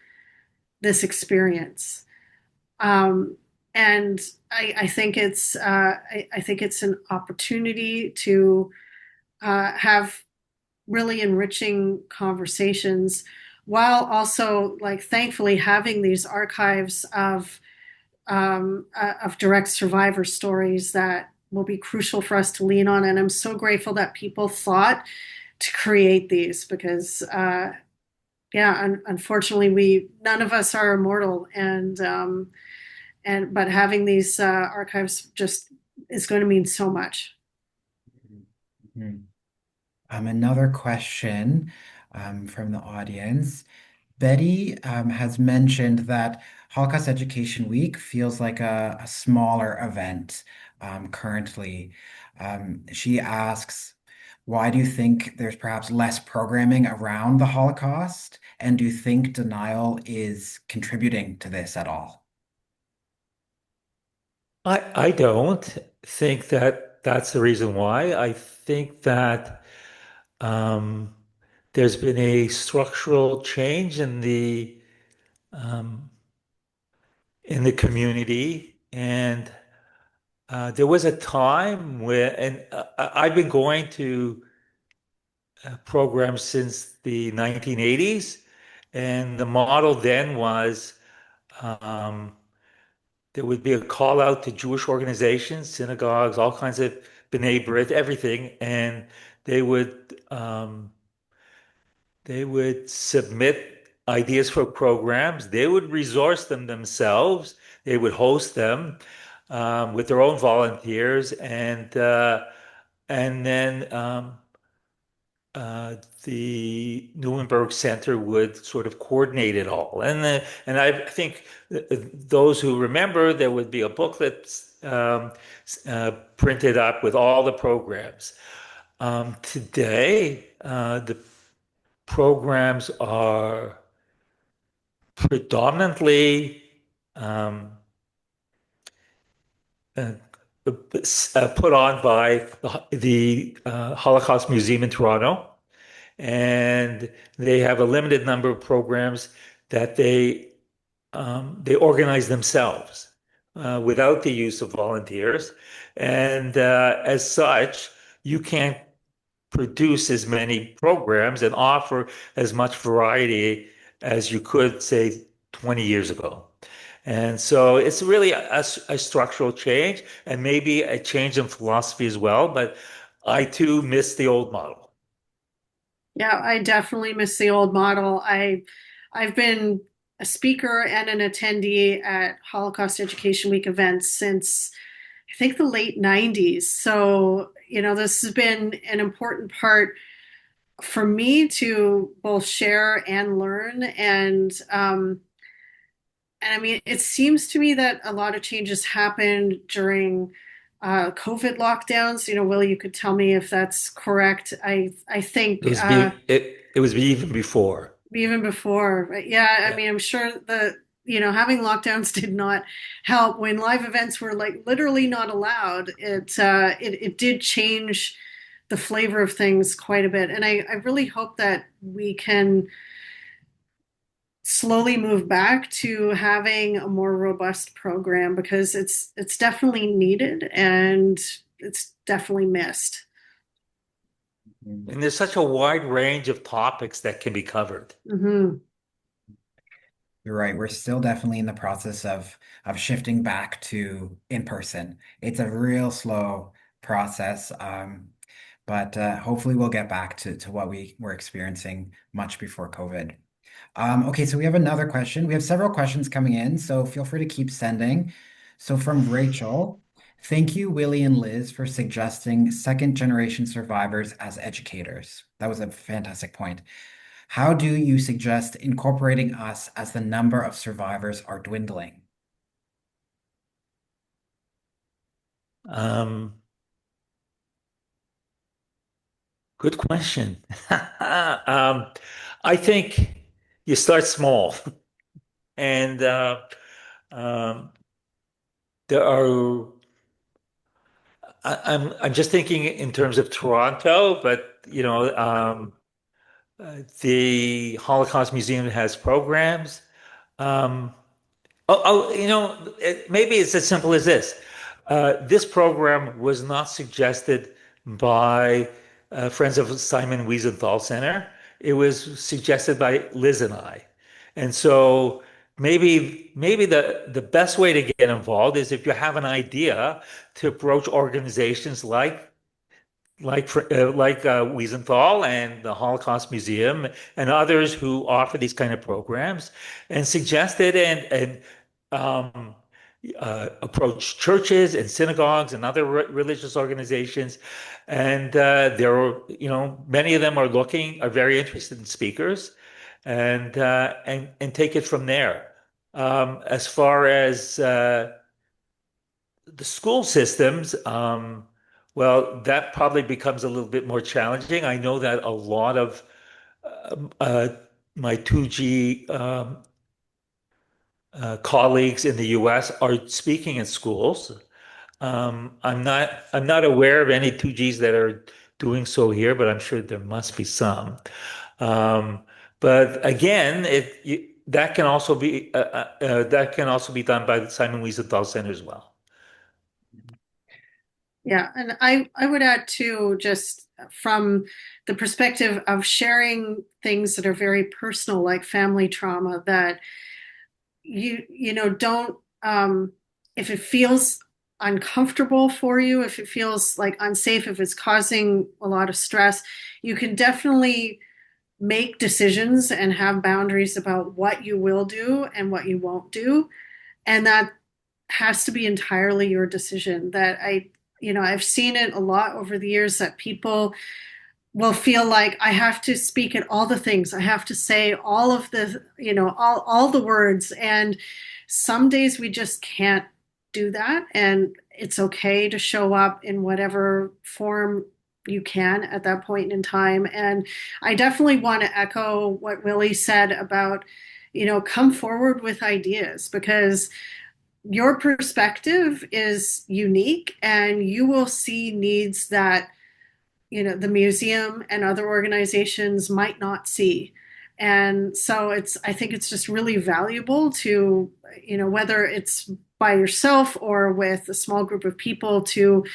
Speaker 3: this experience? Um, and I think I think it's an opportunity to have really enriching conversations while also like thankfully having these archives of direct survivor stories that will be crucial for us to lean on. And I'm so grateful that people thought to create these because yeah, unfortunately we none of us are immortal, and but having these archives just is going to mean so much.
Speaker 1: Mhm. Another question from the audience. Betty has mentioned that Holocaust Education Week feels like a smaller event currently. She asks, why do you think there's perhaps less programming around the Holocaust? And do you think denial is contributing to this at all?
Speaker 2: I don't think that that's the reason why. I think that um, there's been a structural change um, in the community, and there was a time where, and I've been going to programs since the 1980s, and the model then was um, there would be a call out to Jewish organizations, synagogues, all kinds of B'nai B'rith, everything, and they would um, they would submit ideas for programs. They would resource them themselves. They would host them with their own volunteers, and then the Nuremberg Center would sort of coordinate it all. And I think those who remember, there would be a booklet printed up with all the programs. Today, the programs are predominantly um, uh, put on by the Holocaust Museum in Toronto, and they have a limited number of programs that they organize themselves without the use of volunteers, and as such, you can't produce as many programs and offer as much variety as you could, say, 20 years ago. And so it's really a structural change and maybe a change in philosophy as well. But I too miss the old model.
Speaker 3: Yeah, I definitely miss the old model. I've been a speaker and an attendee at Holocaust Education Week events since I think the late 90s. So, this has been an important part for me to both share and learn. And I mean, it seems to me that a lot of changes happened during COVID lockdowns. Willie, you could tell me if that's correct. I think
Speaker 2: It was even before.
Speaker 3: even before, right? Yeah. I
Speaker 2: Yeah.
Speaker 3: mean, I'm sure having lockdowns did not help when live events were like literally not allowed. It did change the flavor of things quite a bit, and I really hope that we can slowly move back to having a more robust program because it's definitely needed and it's definitely missed.
Speaker 2: And there's such a wide range of topics that can be covered.
Speaker 3: Hmm.
Speaker 1: You're right. We're still definitely in the process of shifting back to in person. It's a real slow process, but hopefully we'll get back to what we were experiencing much before COVID. Okay, so we have another question. We have several questions coming in, so feel free to keep sending. So from Rachel, thank you, Willie and Liz, for suggesting second generation survivors as educators. That was a fantastic point. How do you suggest incorporating us as the number of survivors are dwindling?
Speaker 2: Um, Good question. I think you start small, and um, there are. I'm just thinking in terms of Toronto, but the Holocaust Museum has programs. Um, maybe it's as simple as this. This program was not suggested by Friends of Simon Wiesenthal Center. It was suggested by Liz and I. And so maybe the best way to get involved is if you have an idea to approach organizations like Wiesenthal and the Holocaust Museum and others who offer these kind of programs and suggest it and um, approach churches and synagogues and other religious organizations. And there are, many of them are very interested in speakers and take it from there. As far as the school systems, well, that probably becomes a little bit more challenging. I know that a lot of uh, my 2G colleagues in the US are speaking in schools. I'm not aware of any 2Gs that are doing so here, but I'm sure there must be some. Um, but again, that can also be done by the Simon Wiesenthal Center as well.
Speaker 3: Yeah, and I would add too, just from the perspective of sharing things that are very personal, like family trauma, that don't if it feels uncomfortable for you, if it feels like unsafe, if it's causing a lot of stress, you can definitely make decisions and have boundaries about what you will do and what you won't do. And that has to be entirely your decision. That I've seen it a lot over the years that people will feel like I have to speak at all the things. I have to say all of the, all the words. And some days we just can't do that. And it's okay to show up in whatever form you can at that point in time. And I definitely want to echo what Willie said about, come forward with ideas, because your perspective is unique and you will see needs that the museum and other organizations might not see. And so I think it's just really valuable to, whether it's by yourself or with a small group of people, to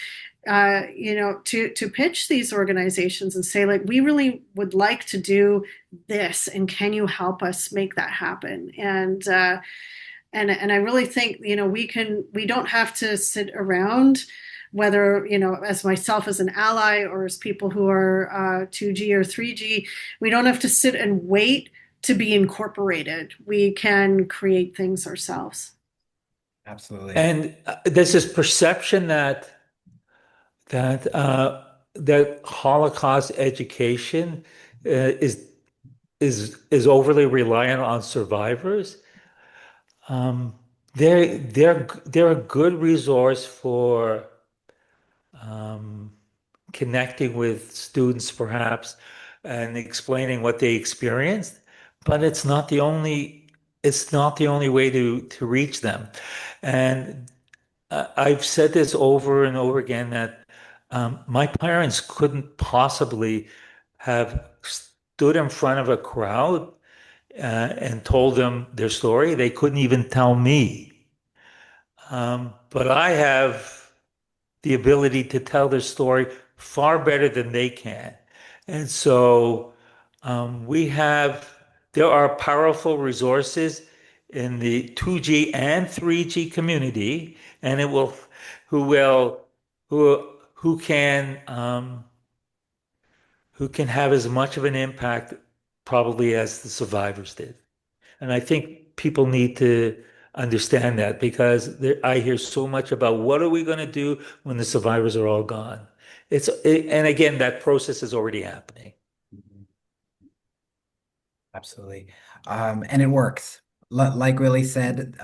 Speaker 3: to pitch these organizations and say, like, we really would like to do this, and can you help us make that happen? And I really think, we don't have to sit around, whether, as myself as an ally or as people who are 2G or 3G, we don't have to sit and wait to be incorporated. We can create things ourselves.
Speaker 1: Absolutely.
Speaker 2: And there's this perception that Holocaust education is overly reliant on survivors. Um, they're a good resource for um, connecting with students, perhaps, and explaining what they experienced, but it's not the only way to reach them. And I've said this over and over again that my parents couldn't possibly have stood in front of a crowd and told them their story. They couldn't even tell me. But I have the ability to tell their story far better than they can. And so there are powerful resources in the 2G and 3G community, and who will, who can have as much of an impact probably as the survivors did. And I think people need to understand that because I hear so much about what are we going to do when the survivors are all gone. And again, that process is already happening.
Speaker 1: Absolutely. And it works. Like Willie said,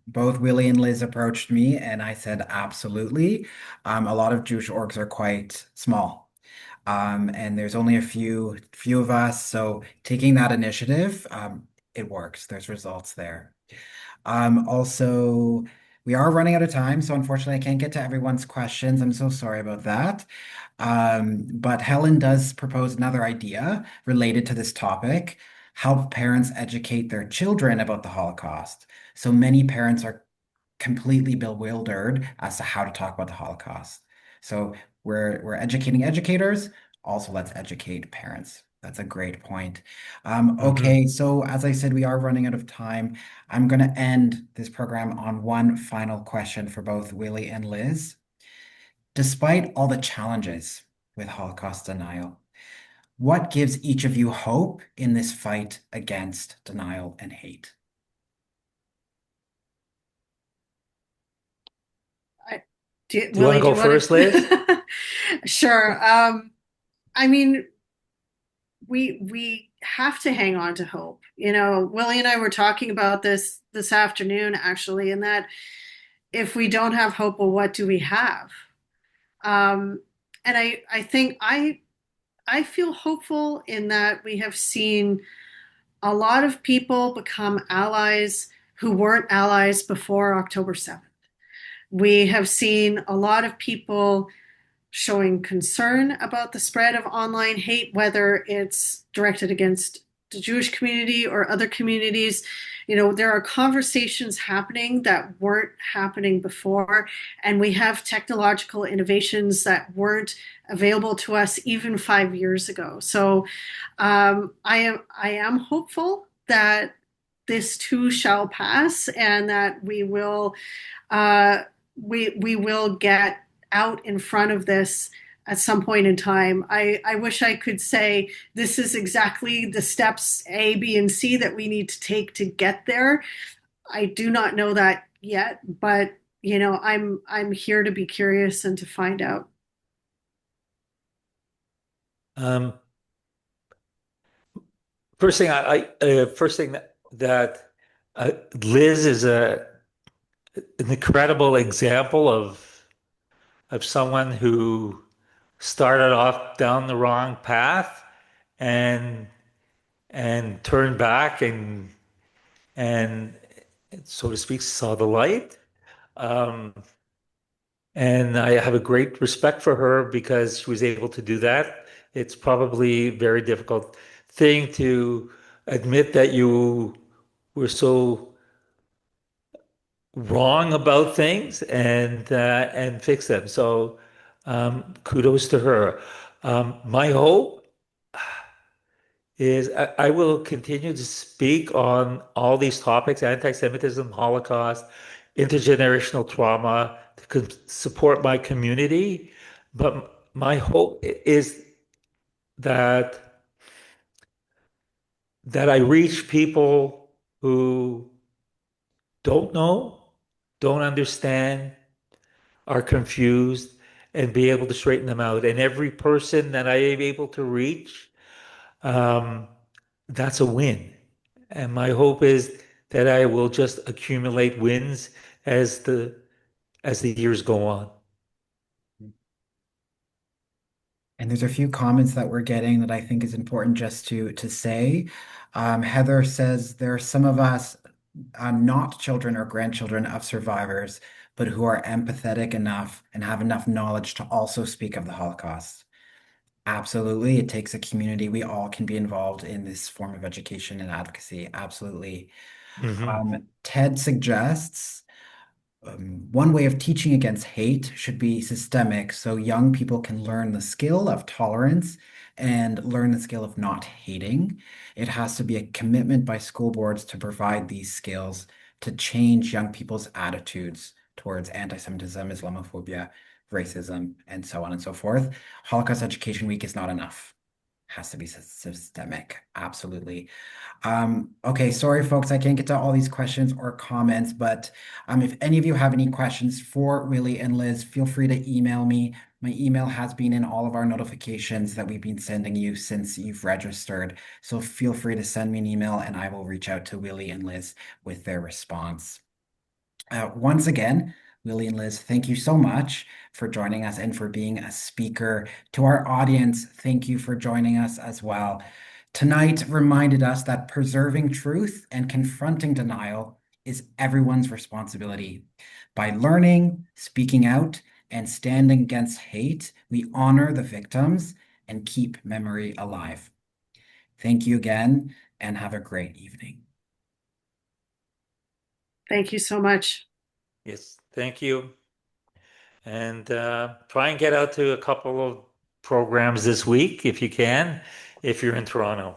Speaker 1: both Willie and Liz approached me, and I said absolutely. A lot of Jewish orgs are quite small, and there's only a few of us. So taking that initiative, it works. There's results there. Also, we are running out of time, so unfortunately, I can't get to everyone's questions. I'm so sorry about that. But Helen does propose another idea related to this topic: help parents educate their children about the Holocaust. So many parents are completely bewildered as to how to talk about the Holocaust. So we're educating educators. Also, let's educate parents. That's a great point.
Speaker 2: Hmm.
Speaker 1: Okay, so as I said, we are running out of time. I'm going to end this program on one final question for both Willie and Liz. Despite all the challenges with Holocaust denial, what gives each of you hope in this fight against denial and hate?
Speaker 3: I,
Speaker 2: Do you want to
Speaker 3: Willie, do
Speaker 2: go
Speaker 3: you want
Speaker 2: first, Liz?
Speaker 3: to? Sure. I mean, we have to hang on to hope. Willie and I were talking about this afternoon, actually, and that if we don't have hope, well, what do we have? Um, and I think I feel hopeful in that we have seen a lot of people become allies who weren't allies before October 7th. We have seen a lot of people showing concern about the spread of online hate, whether it's directed against the Jewish community or other communities. There are conversations happening that weren't happening before, and we have technological innovations that weren't available to us even 5 years ago. So I am hopeful that this too shall pass, and that uh, we will get out in front of this at some point in time. I wish I could say this is exactly the steps A, B, and C that we need to take to get there. I do not know that yet, but I'm here to be curious and to find out.
Speaker 2: Um, first thing that Liz is an incredible example of someone who started off down the wrong path and turned back and so to speak saw the light. Um, and I have a great respect for her because she was able to do that. It's probably a very difficult thing to admit that you were so wrong about things and fix them. So kudos to her. My hope is I will continue to speak on all these topics: anti-Semitism, Holocaust, intergenerational trauma, to support my community. But my hope is that I reach people who don't know, don't understand, are confused, and be able to straighten them out. And every person that I am able to reach, um, that's a win. And my hope is that I will just accumulate wins as the years go on.
Speaker 1: And there's a few comments that we're getting that I think is important just to say. Heather says there are some of us, not children or grandchildren of survivors, but who are empathetic enough and have enough knowledge to also speak of the Holocaust. Absolutely, it takes a community. We all can be involved in this form of education and advocacy. Absolutely.
Speaker 2: Hmm.
Speaker 1: Ted suggests one way of teaching against hate should be systemic, so young people can learn the skill of tolerance and learn the skill of not hating. It has to be a commitment by school boards to provide these skills to change young people's attitudes towards anti-Semitism, Islamophobia, racism, and so on and so forth. Holocaust Education Week is not enough. has to be systemic. Absolutely. Okay, sorry, folks, I can't get to all these questions or comments, but if any of you have any questions for Willie and Liz, feel free to email me. My email has been in all of our notifications that we've been sending you since you've registered. So feel free to send me an email and I will reach out to Willie and Liz with their response. Once again, Willie and Liz, thank you so much for joining us and for being a speaker. To our audience, thank you for joining us as well. Tonight reminded us that preserving truth and confronting denial is everyone's responsibility. By learning, speaking out, and standing against hate, we honor the victims and keep memory alive. Thank you again, and have a great evening.
Speaker 3: Thank you so much.
Speaker 2: Yes, thank you. And try and get out to a couple of programs this week if you can, if you're in Toronto.